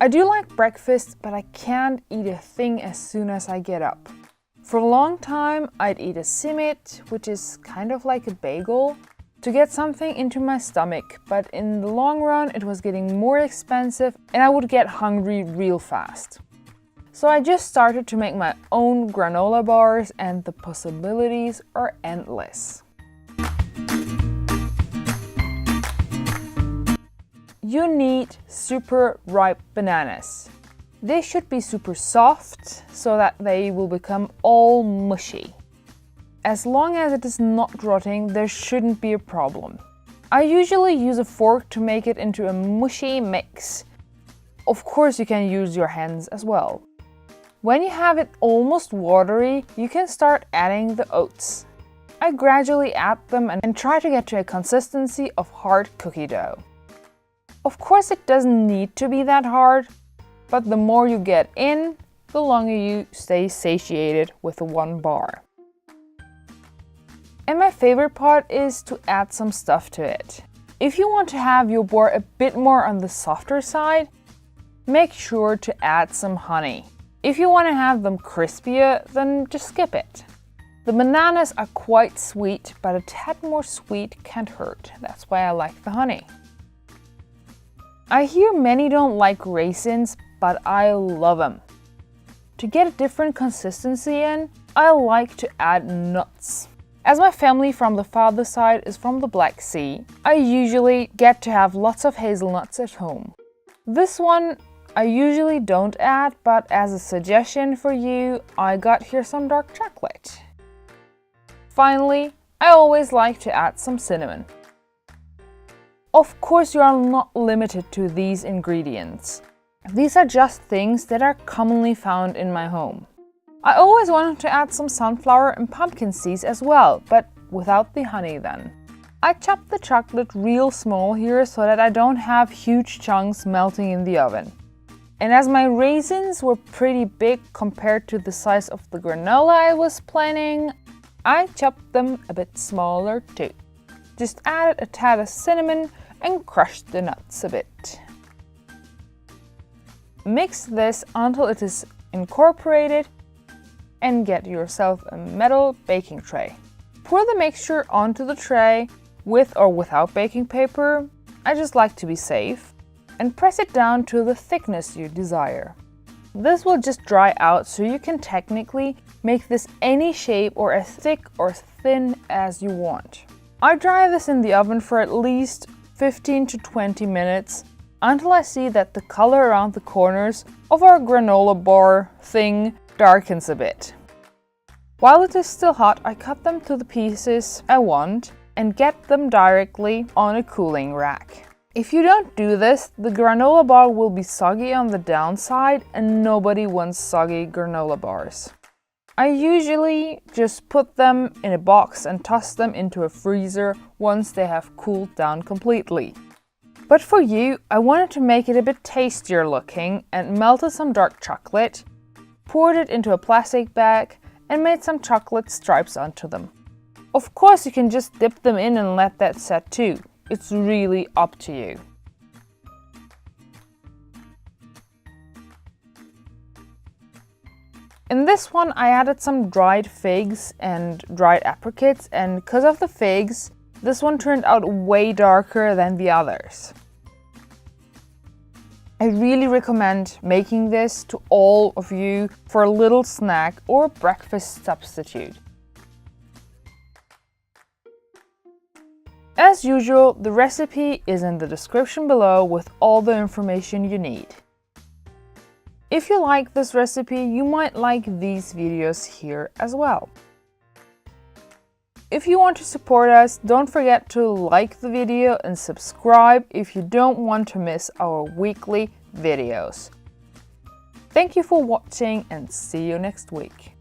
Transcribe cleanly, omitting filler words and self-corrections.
I do like breakfast, but I can't eat a thing as soon as I get up. For a long time, I'd eat a simit, which is kind of like a bagel, to get something into my stomach, but in the long run it was getting more expensive and I would get hungry real fast. So I just started to make my own granola bars and the possibilities are endless. You need super ripe bananas. They should be super soft so that they will become all mushy. As long as it is not rotting, there shouldn't be a problem. I usually use a fork to make it into a mushy mix. Of course, you can use your hands as well. When you have it almost watery, you can start adding the oats. I gradually add them and try to get to a consistency of hard cookie dough. Of course, it doesn't need to be that hard, but the more you get in, the longer you stay satiated with one bar. And my favorite part is to add some stuff to it. If you want to have your bar a bit more on the softer side, make sure to add some honey. If you want to have them crispier, then just skip it. The bananas are quite sweet, but a tad more sweet can't hurt. That's why I like the honey. I hear many don't like raisins, but I love them. To get a different consistency in, I like to add nuts. As my family from the father's side is from the Black Sea, I usually get to have lots of hazelnuts at home. This one I usually don't add, but as a suggestion for you, I got here some dark chocolate. Finally, I always like to add some cinnamon. Of course, you are not limited to these ingredients. These are just things that are commonly found in my home. I always wanted to add some sunflower and pumpkin seeds as well, but without the honey then. I chopped the chocolate real small here so that I don't have huge chunks melting in the oven. And as my raisins were pretty big compared to the size of the granola I was planning, I chopped them a bit smaller too. Just added a tad of cinnamon and crushed the nuts a bit. Mix this until it is incorporated and get yourself a metal baking tray. Pour the mixture onto the tray with or without baking paper. I just like to be safe. And press it down to the thickness you desire. This will just dry out, so you can technically make this any shape or as thick or thin as you want. I dry this in the oven for at least 15 to 20 minutes until I see that the color around the corners of our granola bar thing darkens a bit. While it is still hot, I cut them to the pieces I want and get them directly on a cooling rack. If you don't do this, the granola bar will be soggy on the downside and nobody wants soggy granola bars. I usually just put them in a box and toss them into a freezer once they have cooled down completely. But for you, I wanted to make it a bit tastier looking and melted some dark chocolate, poured it into a plastic bag and made some chocolate stripes onto them. Of course, you can just dip them in and let that set too. It's really up to you. In this one, I added some dried figs and dried apricots, and because of the figs, this one turned out way darker than the others. I really recommend making this to all of you for a little snack or breakfast substitute. As usual, the recipe is in the description below with all the information you need. If you like this recipe, you might like these videos here as well. If you want to support us, don't forget to like the video and subscribe if you don't want to miss our weekly videos. Thank you for watching and see you next week.